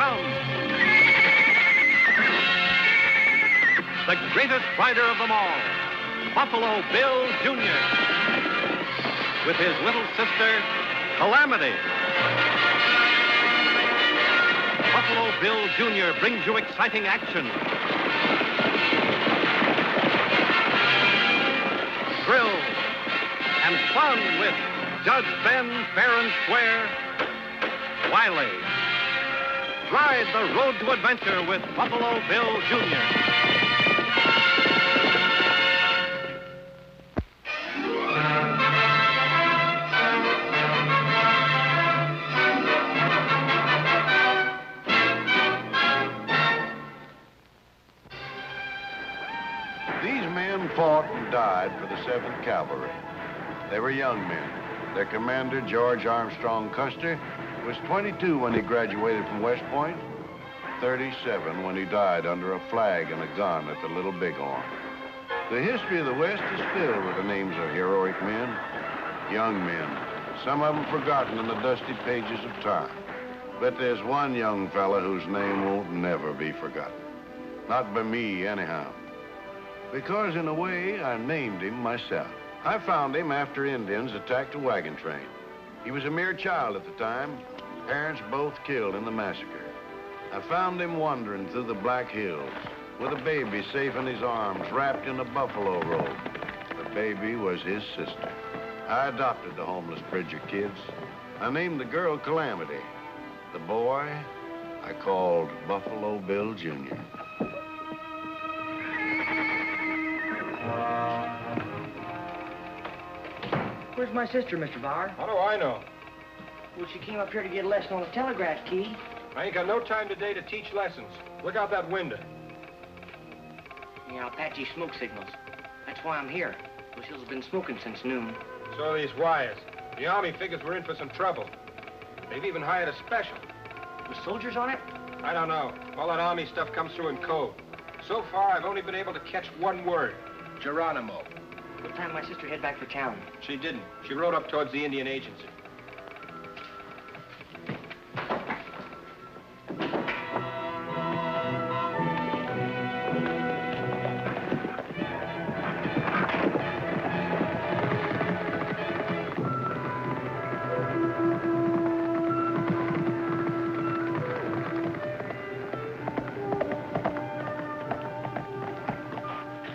comes. The greatest rider of them all, Buffalo Bill Jr. with his little sister, Calamity. Buffalo Bill Jr. brings you exciting action, thrill, and fun with Judge Ben fair and square, Wiley. Ride the road to adventure with Buffalo Bill Jr. Fought and died for the 7th Cavalry. They were young men. Their commander, George Armstrong Custer, was 22 when he graduated from West Point, 37 when he died under a flag and a gun at the Little Bighorn. The history of the West is filled with the names of heroic men, young men, some of them forgotten in the dusty pages of time. But there's one young fella whose name won't never be forgotten. Not by me, anyhow. Because, in a way, I named him myself. I found him after Indians attacked a wagon train. He was a mere child at the time, parents both killed in the massacre. I found him wandering through the Black Hills with a baby safe in his arms, wrapped in a buffalo robe. The baby was his sister. I adopted the homeless Bridger kids. I named the girl Calamity. The boy, I called Buffalo Bill Jr. Where's my sister, Mr. Bauer? How do I know? Well, she came up here to get a lesson on the telegraph key. I ain't got no time today to teach lessons. Look out that window. Yeah, Apache smoke signals. That's why I'm here. Those hills have been smoking since noon. So are these wires. The Army figures we're in for some trouble. They've even hired a special. With soldiers on it? I don't know. All that Army stuff comes through in code. So far, I've only been able to catch one word. Geronimo. What time did my sister head back for town? She didn't. She rode up towards the Indian agency.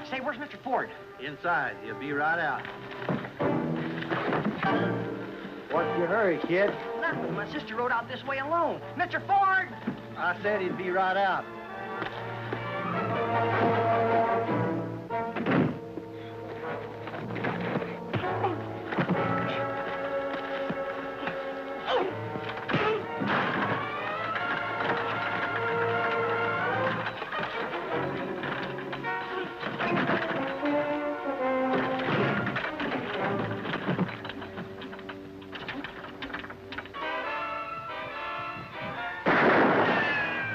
Say, where's Mr. Ford? Inside. He'll be right out. What's your hurry, kid? Nothing. My sister rode out this way alone. Mr. Ford! I said he'd be right out.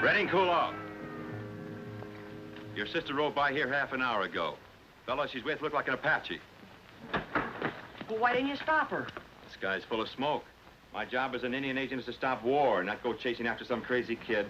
Ready, cool off. Your sister rode by here half an hour ago. Fellow she's with looked like an Apache. Well, why didn't you stop her? This guy's full of smoke. My job as an Indian agent is to stop war, not go chasing after some crazy kid.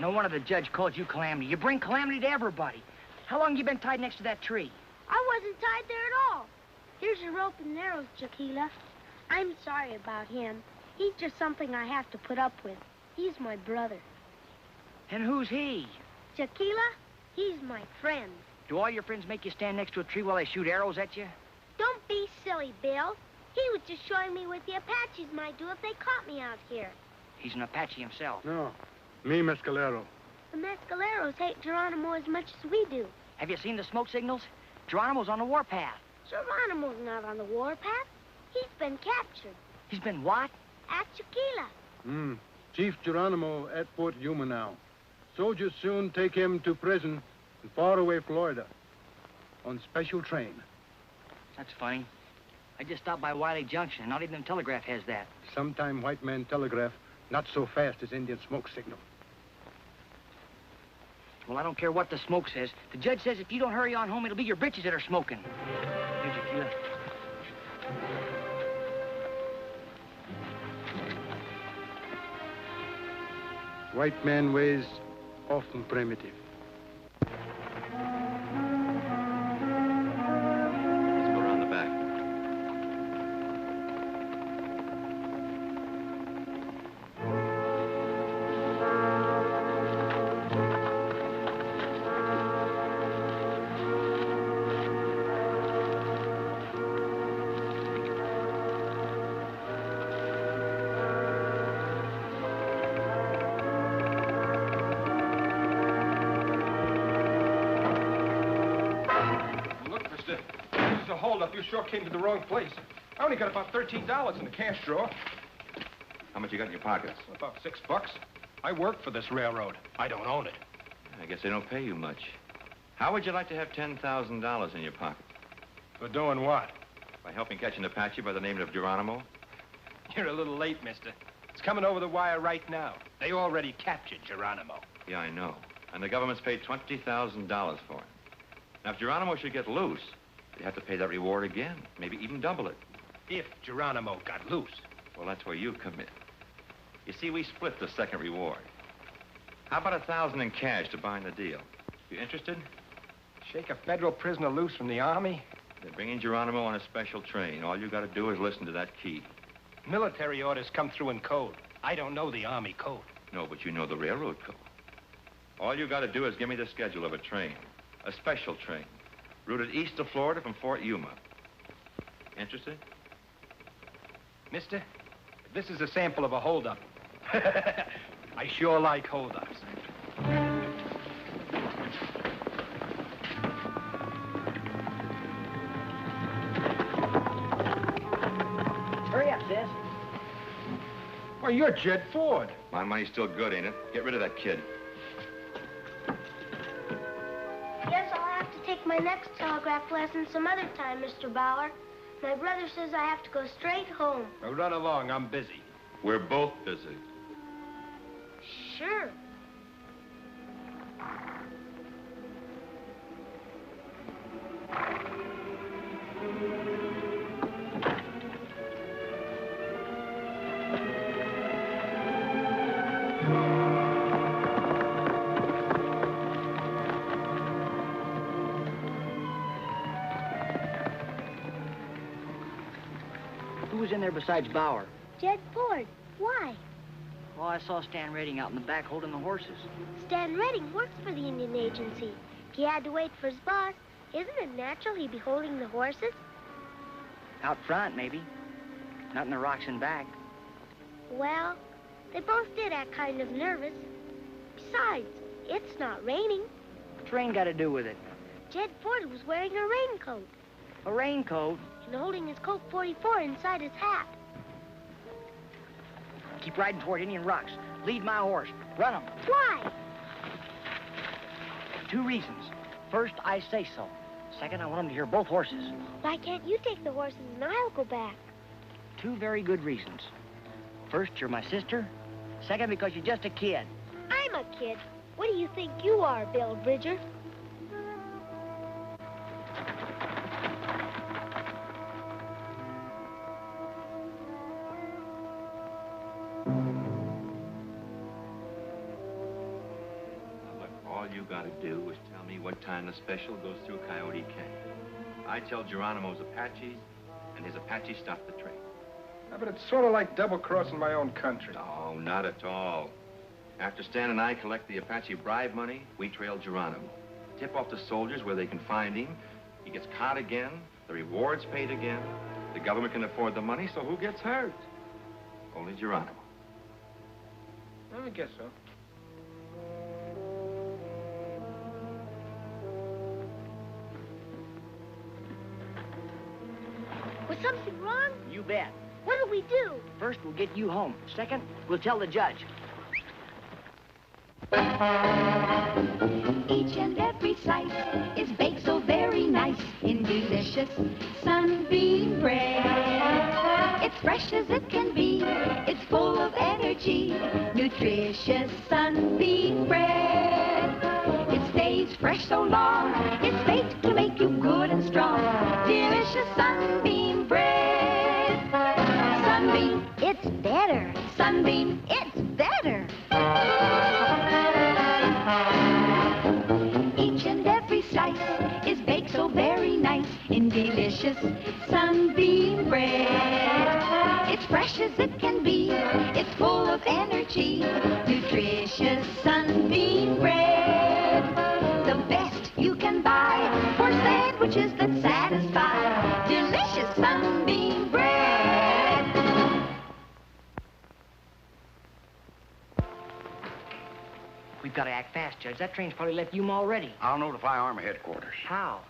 No wonder the judge called you Calamity. You bring calamity to everybody. How long you been tied next to that tree? I wasn't tied there at all. Here's your rope and arrows, Jaquila. I'm sorry about him. He's just something I have to put up with. He's my brother. And who's he? Jaquila, he's my friend. Do all your friends make you stand next to a tree while they shoot arrows at you? Don't be silly, Bill. He was just showing me what the Apaches might do if they caught me out here. He's an Apache himself. No, me Mescalero. The the Mescaleros hate Geronimo as much as we do. Have you seen the smoke signals? Geronimo's on the warpath. Geronimo's not on the warpath. He's been captured. He's been what? At Chiquila. Chief Geronimo at Fort Yuma now. Soldiers soon take him to prison in faraway Florida on special train. That's funny. I just stopped by Wiley Junction, and not even the telegraph has that. Sometime white man telegraph, not so fast as Indian smoke signal. Well, I don't care what the smoke says. The judge says if you don't hurry on home, it'll be your britches that are smoking. Here, Chiquila. White man ways often primitive. Let's go around the back. Hold up, you sure came to the wrong place. I only got about $13 in the cash drawer. How much you got in your pockets? About $6. I work for this railroad. I don't own it. I guess they don't pay you much. How would you like to have $10,000 in your pocket? For doing what? By helping catch an Apache by the name of Geronimo? You're a little late, mister. It's coming over the wire right now. They already captured Geronimo. Yeah, I know. And the government's paid $20,000 for him. Now, if Geronimo should get loose, you have to pay that reward again, maybe even double it. If Geronimo got loose. Well, that's where you come in. You see, we split the second reward. How about $1,000 in cash to bind the deal? You interested? Shake a federal prisoner loose from the Army? They're bringing Geronimo on a special train. All you got to do is listen to that key. Military orders come through in code. I don't know the Army code. No, but you know the railroad code. All you got to do is give me the schedule of a train, a special train, routed east of Florida from Fort Yuma. Interested? Mister, this is a sample of a holdup. I sure like holdups. Hurry up, sis. Well, you're Jed Ford. My money's still good, ain't it? Get rid of that kid. Guess I'll have to take my next telegraph lesson some other time, Mr. Bauer. My brother says I have to go straight home. Now run along, I'm busy. We're both busy. Sure. Who was in there besides Bauer? Jed Ford. Why? Well, I saw Stan Redding out in the back holding the horses. Stan Redding works for the Indian Agency. If he had to wait for his boss, isn't it natural he'd be holding the horses? Out front, maybe. Not in the rocks and back. Well, they both did act kind of nervous. Besides, it's not raining. What's rain got to do with it? Jed Ford was wearing a raincoat A raincoat? and holding his Colt 44 inside his hat. Keep riding toward Indian rocks. Lead my horse. Run him. Why? 2 reasons. First, I say so. Second, I want him to hear both horses. Why can't you take the horses and I'll go back? 2 very good reasons. First, you're my sister. Second, because you're just a kid. I'm a kid. What do you think you are, Bill Bridger? Look, all you got to do is tell me what time the special goes through Coyote Canyon. I tell Geronimo's Apaches, and his Apaches stop the train. Yeah, but it's sort of like double-crossing my own country. No, not at all. After Stan and I collect the Apache bribe money, we trail Geronimo. Tip off the soldiers where they can find him. He gets caught again. The reward's paid again. The government can afford the money, so who gets hurt? Only Geronimo. I guess so. something wrong? You bet. What'll we do? First, we'll get you home. Second, we'll tell the judge. Each and every slice is baked so very nice in delicious sunbeam bread. It's fresh as it can be. It's full of energy. Nutritious sunbeam bread. It stays fresh so long. It's baked to make you good and strong. Delicious sunbeam bread. Sunbeam, It's better. sunbeam, It's better. each and every slice is baked so very nice in delicious sunbeam bread. It's fresh as it can be. It's full of energy. Nutritious sunbeam bread. The best you can buy for sandwiches that satisfy. Delicious sunbeam bread. We've got to act fast, Judge. That train's probably left Yuma already. I'll notify Army headquarters. How?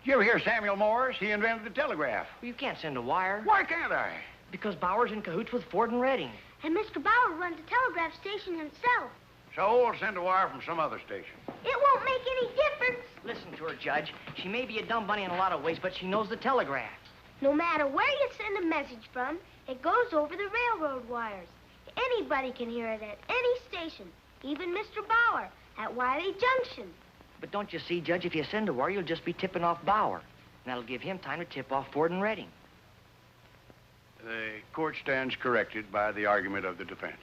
Did you ever hear Samuel Morse? He invented the telegraph. Well, you can't send a wire. Why can't I? Because Bauer's in cahoots with Ford and Redding. And Mr. Bauer runs a telegraph station himself. So we'll send a wire from some other station. It won't make any difference. Listen to her, Judge. She may be a dumb bunny in a lot of ways, but she knows the telegraph. No matter where you send a message from, it goes over the railroad wires. Anybody can hear it at any station, even Mr. Bauer at Wiley Junction. But don't you see, Judge, if you send a wire, you'll just be tipping off Bauer. And that'll give him time to tip off Ford and Redding. The court stands corrected by the argument of the defense.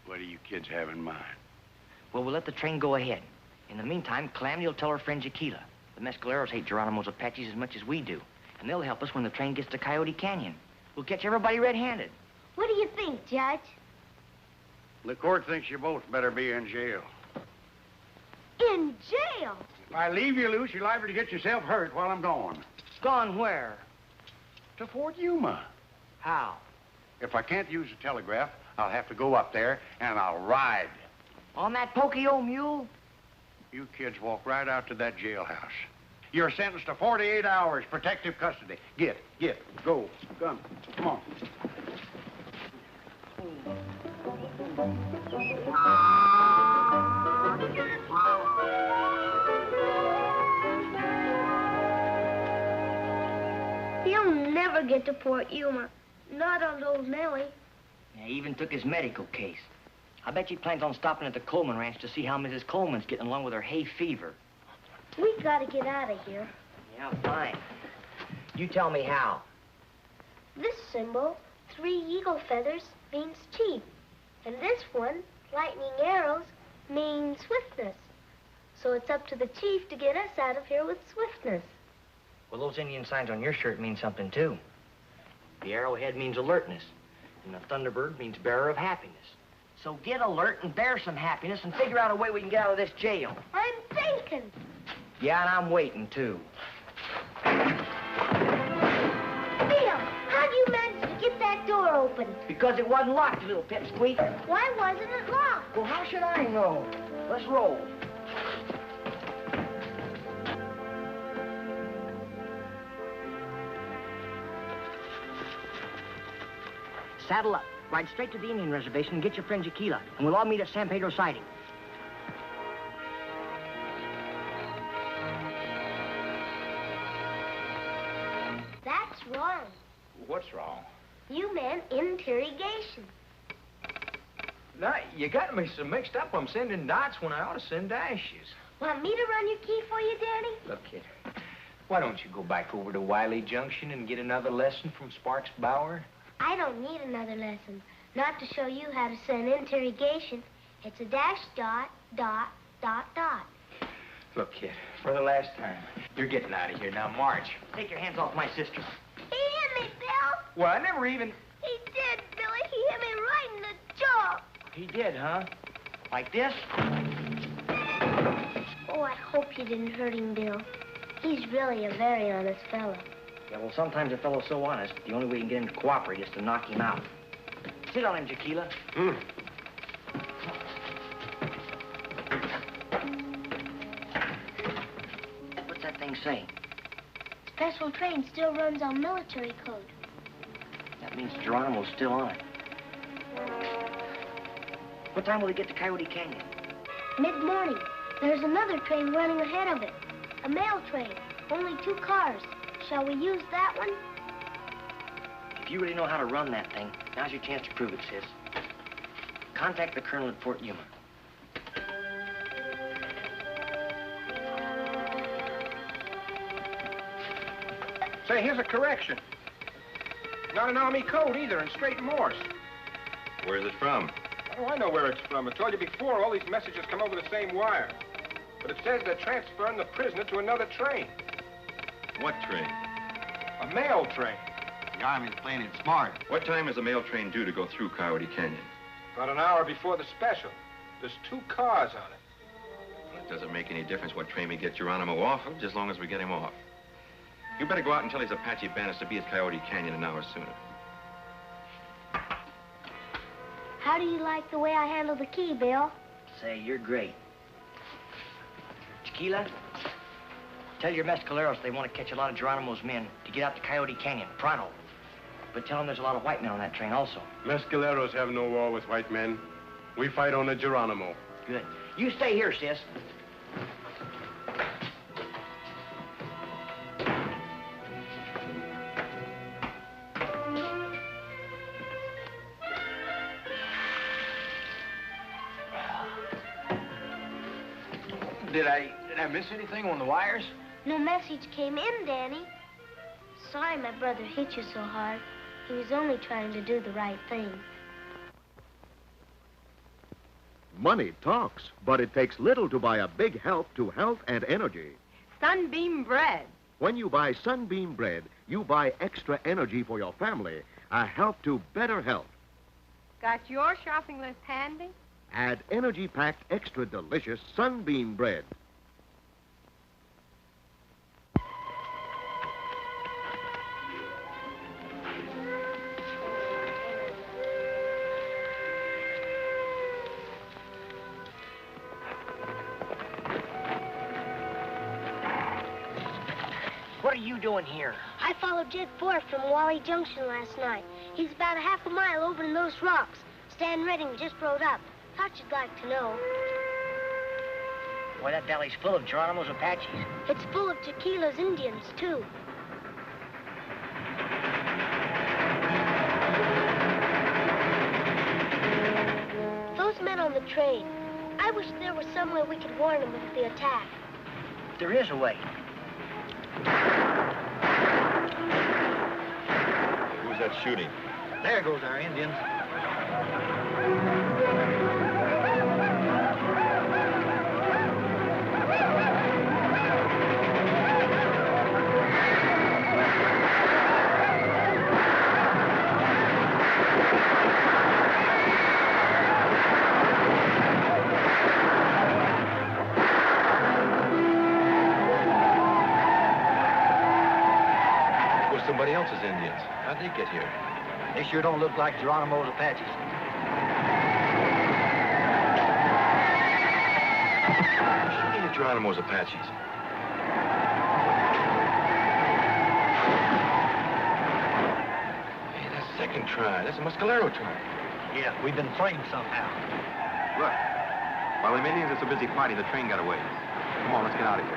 What do you kids have in mind? Well, we'll let the train go ahead. In the meantime, Calamity will tell her friend Jaquila. The Mescaleros hate Geronimo's Apaches as much as we do. And they'll help us when the train gets to Coyote Canyon. We'll catch everybody red-handed. What do you think, Judge? The court thinks you both better be in jail. In jail? If I leave you loose, you're liable to get yourself hurt while I'm gone. Gone where? To Fort Yuma. How? If I can't use the telegraph, I'll have to go up there and I'll ride. On that pokey old mule? You kids walk right out to that jailhouse. You're sentenced to 48 hours protective custody. Get, go, come on. He'll never get to Fort Yuma. Not on old Nellie. Yeah, he even took his medical case. I bet he plans on stopping at the Coleman Ranch to see how Mrs. Coleman's getting along with her hay fever. We gotta get out of here. Yeah, fine. You tell me how. This symbol, 3 eagle feathers, means cheap. And this one, lightning arrows, means swiftness. So it's up to the chief to get us out of here with swiftness. Well, those Indian signs on your shirt mean something, too. The arrowhead means alertness, and the thunderbird means bearer of happiness. So get alert and bear some happiness and figure out a way we can get out of this jail. I'm thinking. Yeah, and I'm waiting, too. Bill, how'd you manage to get that door open? Because it wasn't locked, you little pipsqueak. Why wasn't it locked? Well, how should I know? Let's roll. Saddle up. Ride straight to the Indian reservation and get your friend Jaquila, and we'll all meet at San Pedro Siding. That's wrong. What's wrong? You meant interrogation. Now, you got me so mixed up. I'm sending dots when I ought to send dashes. Want me to run your key for you, Danny? Look, kid, why don't you go back over to Wiley Junction and get another lesson from Sparks Bauer? I don't need another lesson. Not to show you how to send interrogation. It's a dash, dot, dot, dot, dot. Look, kid, for the last time, you're getting out of here. Now, march. Take your hands off my sister. He hit me, Bill. Well, I never even... He did, Billy. He hit me right in the jaw. He did, huh? Like this? Oh, I hope you didn't hurt him, Bill. He's really a very honest fellow. Yeah, well, sometimes a fellow's so honest, the only way you can get him to cooperate is to knock him out. Sit on him, Jaquila. What's that thing say? Special train still runs on military code. That means Geronimo's still on it. What time will he get to Coyote Canyon? Mid-morning. There's another train running ahead of it. A mail train. Only 2 cars. Shall we use that one? If you really know how to run that thing, now's your chance to prove it, sis. Contact the colonel at Fort Yuma. Say, here's a correction. Not an Army code either, in straight Morse. Where's it from? Oh, I know where it's from. I told you before, all these messages come over the same wire. But it says they're transferring the prisoner to another train. What train? A mail train. The Army's playing it smart. What time is a mail train due to go through Coyote Canyon? About an hour before the special. There's 2 cars on it. Well, it doesn't make any difference what train we get Geronimo off of, just as long as we get him off. You better go out and tell his Apache bandits to be at Coyote Canyon an hour sooner. How do you like the way I handle the key, Bill? Say, you're great. Tequila, tell your mescaleros they want to catch a lot of Geronimo's men to get out to Coyote Canyon, pronto. But tell them there's a lot of white men on that train also. Mescaleros have no war with white men. We fight on the Geronimo. Good. You stay here, sis. Did I miss anything on the wires? No message came in, Danny. Sorry my brother hit you so hard. He was only trying to do the right thing. Money talks, but it takes little to buy a big help to health and energy. Sunbeam bread. When you buy Sunbeam bread, you buy extra energy for your family, a help to better health. Got your shopping list handy? Add energy-packed, extra delicious Sunbeam bread. What are you doing here? I followed Jed Forth from Wally Junction last night. He's about a half a mile over in those rocks. Stan Redding just rode up. Thought you'd like to know. Boy, that valley's full of Geronimo's Apaches. It's full of Tequila's Indians, too. Those men on the train, I wish there was some way we could warn them of the attack. There is a way. Who's that shooting? There goes our Indians. Somebody else's Indians. How'd they get here? They sure don't look like Geronimo's Apaches. Shooting at Geronimo's Apaches. Hey, that's second try. That's a Mescalero try. Yeah, we've been framed somehow. Look, while the Indians are so busy fighting, the train got away. Come on, let's get out of here.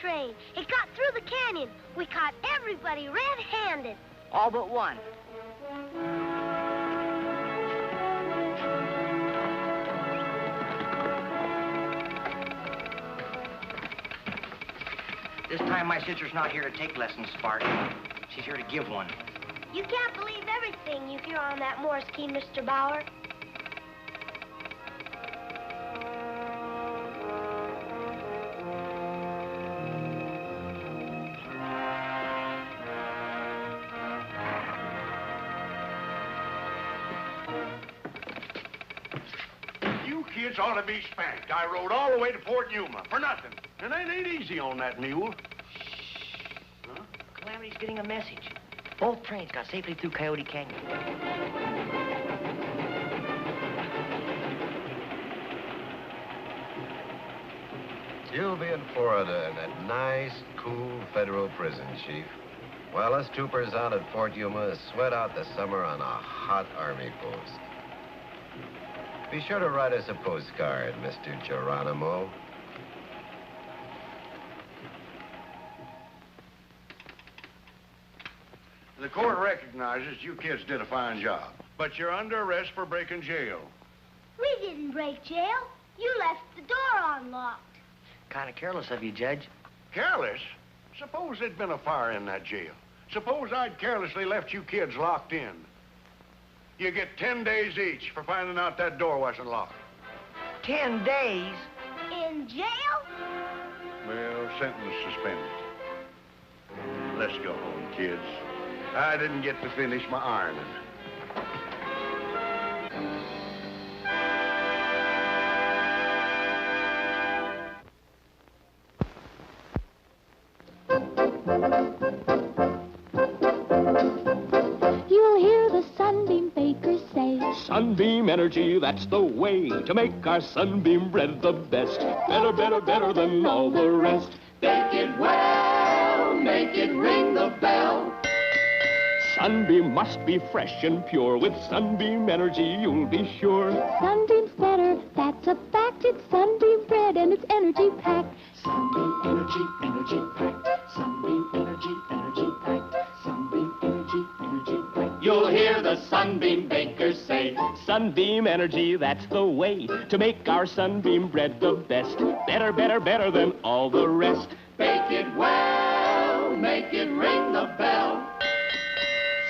train. It got through the canyon. We caught everybody red-handed. All but one. This time my sister's not here to take lessons, Spark. She's here to give one. You can't believe everything you hear on that Morse key, Mr. Bauer. You kids ought to be spanked. I rode all the way to Fort Yuma for nothing. And it ain't easy on that mule. Huh? Calamity's getting a message. Both trains got safely through Coyote Canyon. You'll be in Florida in that nice, cool federal prison, Chief. While us troopers out at Fort Yuma sweat out the summer on a hot army post. Be sure to write us a postcard, Mr. Geronimo. The court recognizes you kids did a fine job, but you're under arrest for breaking jail. We didn't break jail. You left the door unlocked. Kind of careless of you, Judge. Careless? Suppose there'd been a fire in that jail. Suppose I'd carelessly left you kids locked in. You get 10 days each for finding out that door wasn't locked. 10 days? In jail? Well, sentence suspended. Let's go home, kids. I didn't get to finish my ironing. You'll hear the Sunbeam Baker say, Sunbeam Energy, that's the way to make our Sunbeam bread the best. Better, better, better than all the rest. bake it well, make it ring the bell. Sunbeam must be fresh and pure. With Sunbeam Energy, you'll be sure. Sunbeam's better, that's a fact. It's Sunbeam bread and it's energy packed. Sunbeam Energy, energy packed. Sunbeam Energy, energy packed. Sunbeam Energy, energy packed. You'll hear the Sunbeam bakers say, Sunbeam Energy, that's the way to make our Sunbeam bread the best. Better, better, better than all the rest. Bake it well, make it ring the bell.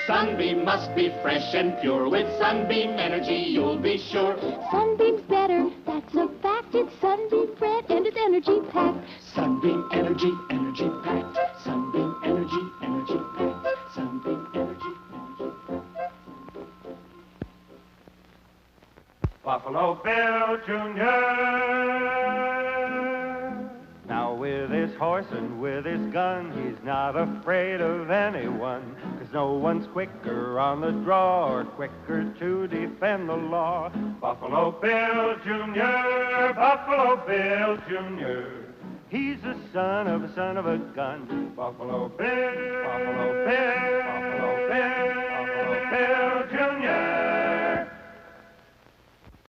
Sunbeam must be fresh and pure. With Sunbeam Energy, you'll be sure. Sunbeam's better, that's a fact. It's Sunbeam bread and it's energy packed. Sunbeam Energy, energy packed. Sunbeam Energy, energy packed. Sunbeam Energy, energy packed. Buffalo Bill Jr. Now with his horse and with his gun, he's not afraid of anyone. 'Cause no one's quicker on the draw or quicker to defend the law. Buffalo Bill Jr., Buffalo Bill Jr. He's the son of a gun. Buffalo Bill